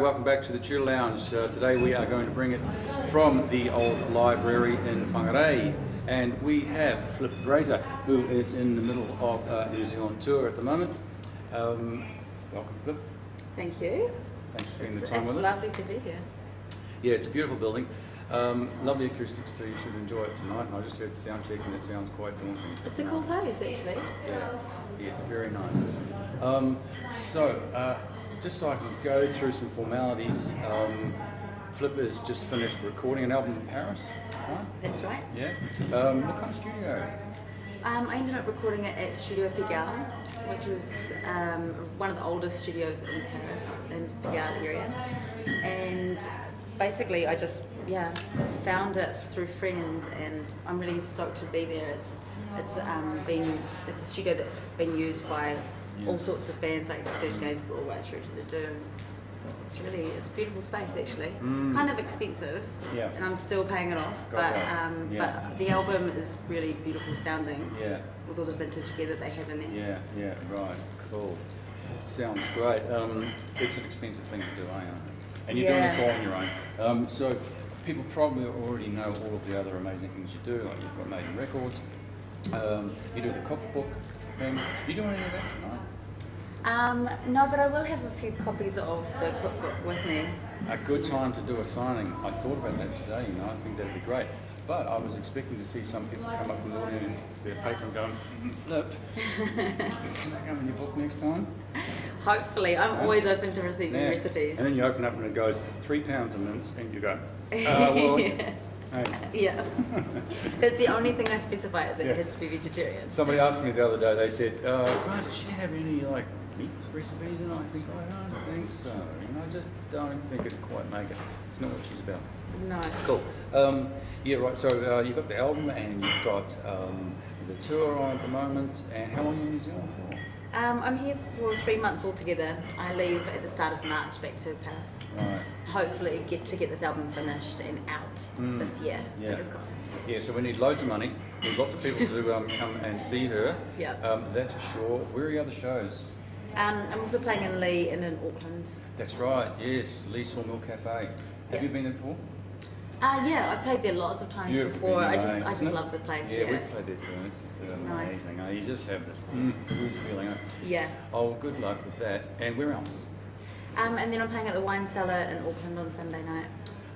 welcome back to the Tutor Lounge. Today we are going to bring it from the old library in Whangarei, and we have Flip Grater, who is in the middle of a New Zealand tour at the moment. Welcome, Flip. Thank you. Thanks for spending the time with us. It's lovely to be here. Yeah, it's a beautiful building. Lovely acoustics too. You should enjoy it tonight. And I just heard the sound check, and it sounds quite daunting. It's a cool place, actually. Yeah, it's very nice. Just so I can go through some formalities, Flip has just finished recording an album in Paris, right? That's right. Yeah. What kind of studio? I ended up recording it at Studio Pigalle, which is one of the oldest studios in Paris, in Pigalle area. And basically, I just found it through friends, and I'm really stoked to be there. It's a studio that's been used by all sorts of bands like Serge Gainsbourg all the way through to the Doom. It's a beautiful space actually. Kind of expensive, and I'm still paying it off. But the album is really beautiful sounding. Yeah. With all the vintage gear that they have in there. Yeah, right, cool. Sounds great. It's an expensive thing to do, and you're doing this all on your own. So people probably already know all of the other amazing things you do. Like you've got Amazing Records. You do the cookbook thing. You doing any of that tonight? No, but I will have a few copies of the cookbook with me. A good time to do a signing. I thought about that today, I think that'd be great. But I was expecting to see some people come up from the audience with their paper and go, Flip, can that come in your book next time? Hopefully, I'm always open to receiving recipes. And then you open up and it goes, 3 pounds of mince, and you go, well, yeah. That's the only thing I specify is that it has to be vegetarian. Somebody asked me the other day, they said, Grant, does she have any meat recipes? And I think, I don't think so. I just don't think it'd quite make it. It's not what she's about. No. Cool. Yeah, right. So you've got the album and you've got the tour on at the moment. And how long are you in New Zealand for? I'm here for 3 months altogether. I leave at the start of March back to Paris. Right. Hopefully get this album finished and out this year. Fingers crossed. Yeah, so we need loads of money. We need lots of people to come and see her. Yeah. That's for sure. Where are your other shows? I'm also playing in Lee and in Auckland. That's right, yes, Lee's Sawmill Cafe. Have you been there before? Yeah, I've played there lots of times before. I just love the place. Yeah, we've played there too, and it's just amazing. Nice. You just have this good feeling. Yeah. Oh, good luck with that. And where else? And then I'm playing at the Wine Cellar in Auckland on Sunday night.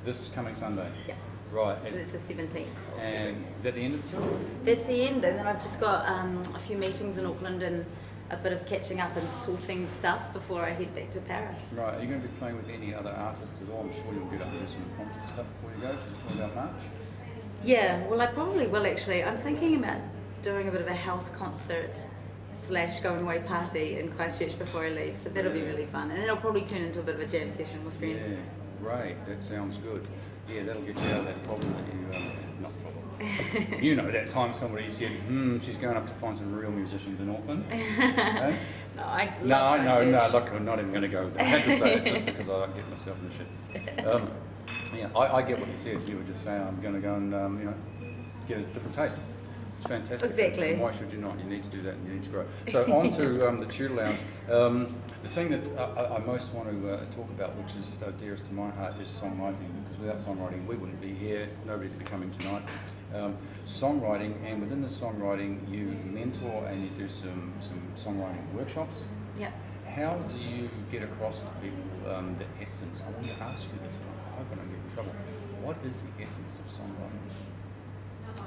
This coming Sunday? Yeah. Right. So it's the 17th. And is that the end of the tour? That's the end, and then I've just got a few meetings in Auckland and a bit of catching up and sorting stuff before I head back to Paris. Right, are you going to be playing with any other artists at all? I'm sure you'll get up and do some concert stuff before you go, because it's all about March. Yeah, well I probably will actually. I'm thinking about doing a bit of a house concert / going away party in Christchurch before I leave, so that'll be really fun. And it'll probably turn into a bit of a jam session with friends. Yeah, great, that sounds good. Yeah, that'll get you out of that problem that you, not problem. You know, that time somebody said, she's going up to find some real musicians in Auckland. Eh? No, I love look, I'm not even going to go there. I had to say it just because I like getting myself in the shit. I get what you said. You were just saying I'm going to go and, get a different taste. It's fantastic. Exactly. And why should you not? You need to do that and you need to grow. So on to the Tutor Lounge. The thing that I most want to talk about, which is dearest to my heart, is songwriting. Because without songwriting, we wouldn't be here. Nobody would be coming tonight. Songwriting, and within the songwriting, you mentor and you do some songwriting workshops. Yeah. How do you get across to people the essence? I want to ask you this. I hope I don't get in trouble. What is the essence of songwriting?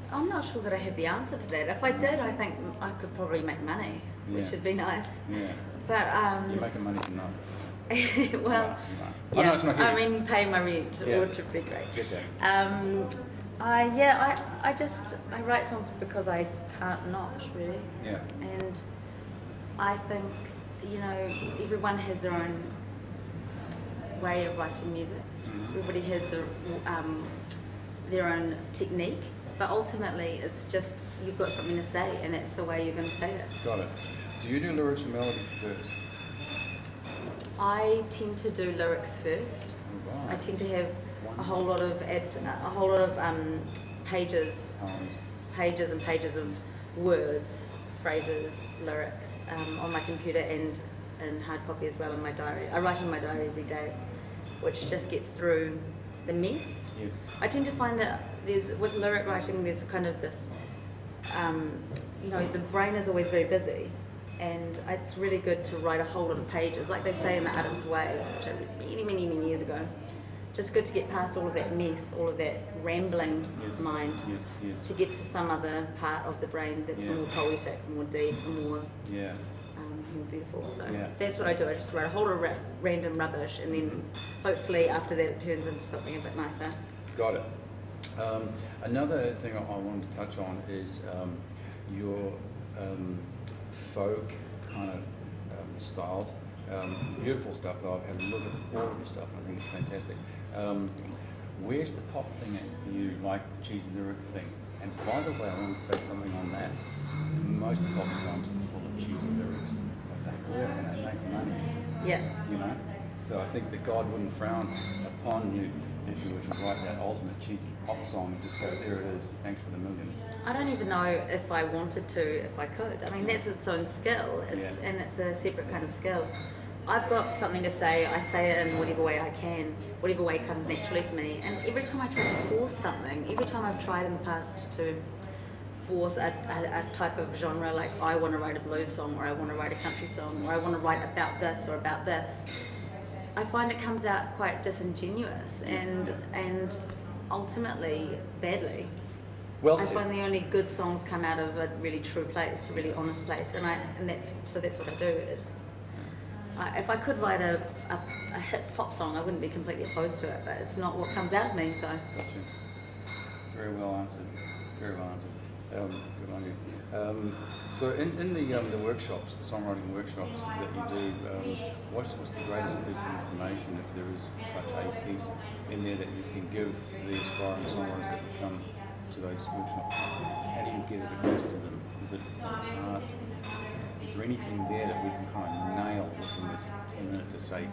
I'm not sure that I have the answer to that. If I did, I think I could probably make money, which would be nice. Yeah. But you're making money from nothing. Well, no. yeah. I know it's not I mean, pay my rent, which would be great. Get that. I write songs because I can't not really. Yeah. And I think everyone has their own way of writing music. Everybody has their own technique. But ultimately, it's just, you've got something to say, and that's the way you're going to say it. Got it. Do you do lyrics and melody first? I tend to do lyrics first. Oh, wow. I tend to have a whole lot of pages and pages of words, phrases, lyrics on my computer, and in hard copy as well in my diary. I write in my diary every day, which just gets through the mess. Yes. I tend to find that with lyric writing, there's kind of this, the brain is always very busy, and it's really good to write a whole lot of pages, like they say in The Artist Way, which I read many years ago. Just good to get past all of that mess, all of that rambling mind, to get to some other part of the brain that's more poetic, more deep, more beautiful. So that's what I do. I just write a whole lot of random rubbish, and then hopefully after that it turns into something a bit nicer. Got it. Another thing I wanted to touch on is your folk kind of styled. Beautiful stuff. I've had a look at all of your stuff, and I think it's fantastic. Where's the pop thing at for you, like the cheesy lyric thing? And by the way, I want to say something on that. Most pop songs are full of cheesy lyrics, but they work and they make money. Yeah. You know? So I think that God wouldn't frown upon you if you were to write that ultimate cheesy pop song and just go, there it is, thanks for the million. I don't even know if I wanted to, if I could. I mean, that's its own skill, and it's a separate kind of skill. I've got something to say, I say it in whatever way I can, whatever way comes naturally to me. And every time I try to force something, every time I've tried in the past to force a type of genre, like I want to write a blues song, or I want to write a country song, or I want to write about this or about this, I find it comes out quite disingenuous and ultimately badly. Well I said. find the only good songs come out of a really true place, a really honest place, and that's what I do. If I could write a hit pop song, I wouldn't be completely opposed to it, but it's not what comes out of me. So. Gotcha. Very well answered. Very well answered. Good on you. So in the workshops, the songwriting workshops that you do, what's the greatest piece of information, if there is such a piece in there that you can give the aspiring songwriters that come to those workshops? How do you get it across to them? Is it hard? Is there anything there that we can kind of nail within this 10 minutes to say,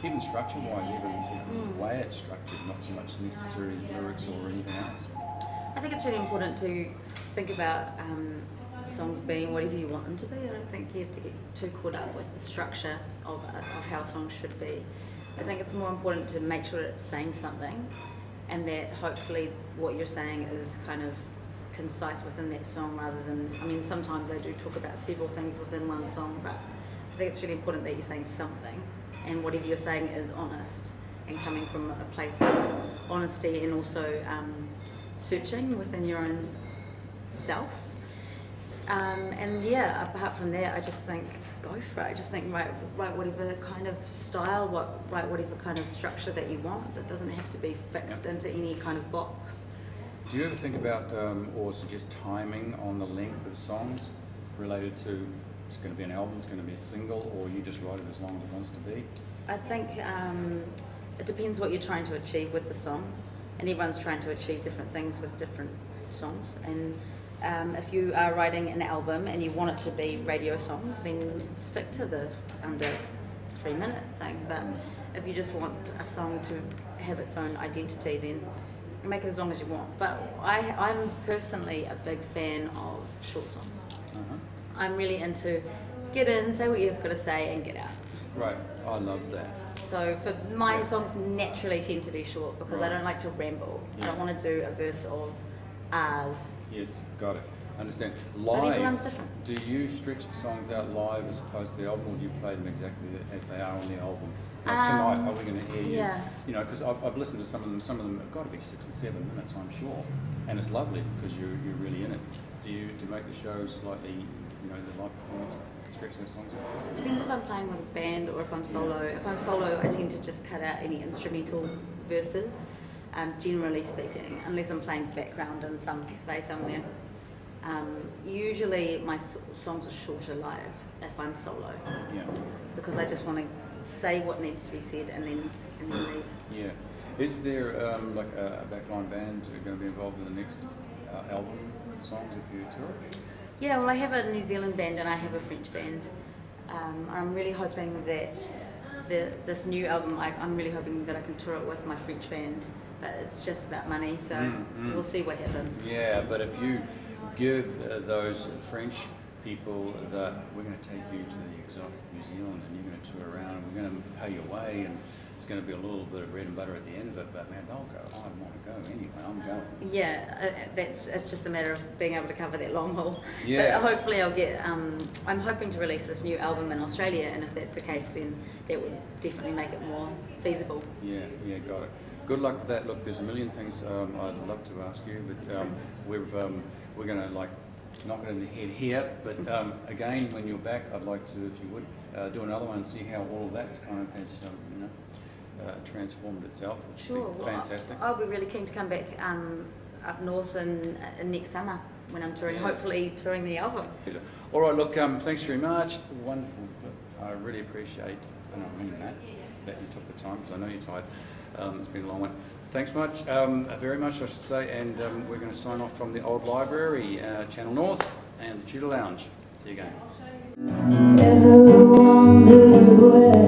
even structure-wise, even the way it's structured, not so much necessarily lyrics or anything else? I think it's really important to think about songs being whatever you want them to be. I don't think you have to get too caught up with the structure of how songs should be. I think it's more important to make sure that it's saying something, and that hopefully what you're saying is kind of concise within that song, rather than, I mean, sometimes I do talk about several things within one song, but I think it's really important that you're saying something, and whatever you're saying is honest and coming from a place of honesty, and also searching within your own self. Apart from that, I just think go for it. I just think write whatever kind of style, write whatever kind of structure that you want. It doesn't have to be fixed into any kind of box. Do you ever think about or suggest timing on the length of songs related to it's going to be an album, it's going to be a single, or you just write it as long as it wants to be? I think it depends what you're trying to achieve with the song, and everyone's trying to achieve different things with different songs. And if you are writing an album and you want it to be radio songs, then stick to the under 3 minute thing. But if you just want a song to have its own identity, then make it as long as you want. But I'm personally a big fan of short songs. Uh-huh. I'm really into get in, say what you've got to say, and get out. Right, I love that. So for my songs naturally tend to be short because I don't like to ramble. Yeah. I don't want to do a verse of ours. Yes, got it. Understand. But everyone's Live, different. do you stretch the songs out live as opposed to the album, or do you play them exactly as they are on the album? Like tonight, are we going to hear you? Yeah. You know, because I've listened to some of them have got to be 6 and 7 minutes, I'm sure. And it's lovely because you're really in it. Do you make the show slightly, the live performance, stretch those songs out? Depends if I'm playing with a band or if I'm solo. If I'm solo, I tend to just cut out any instrumental verses, generally speaking, unless I'm playing background in some cafe somewhere. Usually my songs are shorter live if I'm solo. Yeah. Because I just want to say what needs to be said and then leave. Yeah. Is there like a backline band going to be involved in the next album songs if you tour? Yeah, well, I have a New Zealand band and I have a French band. I'm really hoping that this new album, I'm really hoping that I can tour it with my French band, but it's just about money, so we'll see what happens. Yeah, but if you give those French people that we're going to take you to the exotic New Zealand and you're going to tour around and we're going to pay your way and it's going to be a little bit of bread and butter at the end of it, but man, they'll go, I want to go anyway, I'm going. Yeah, it's just a matter of being able to cover that long haul. Yeah. But hopefully I'll get, I'm hoping to release this new album in Australia, and if that's the case, then that would definitely make it more feasible. Yeah, got it. Good luck with that. Look, there's a million things I'd love to ask you, but we're going to like knock it in the head here. But again, when you're back, I'd like to, if you would, do another one and see how all of that kind of has, transformed itself. Which Sure. would be fantastic. I'll be really keen to come back up north in next summer when I'm touring, hopefully touring the album. All right, look, thanks very much. Wonderful. I really appreciate, and I mean that you took the time, because I know you're tired. It's been a long one. Thanks very much, I should say, and we're going to sign off from the Old Library, Channel North, and the Tudor Lounge. See you again. Ever wondered where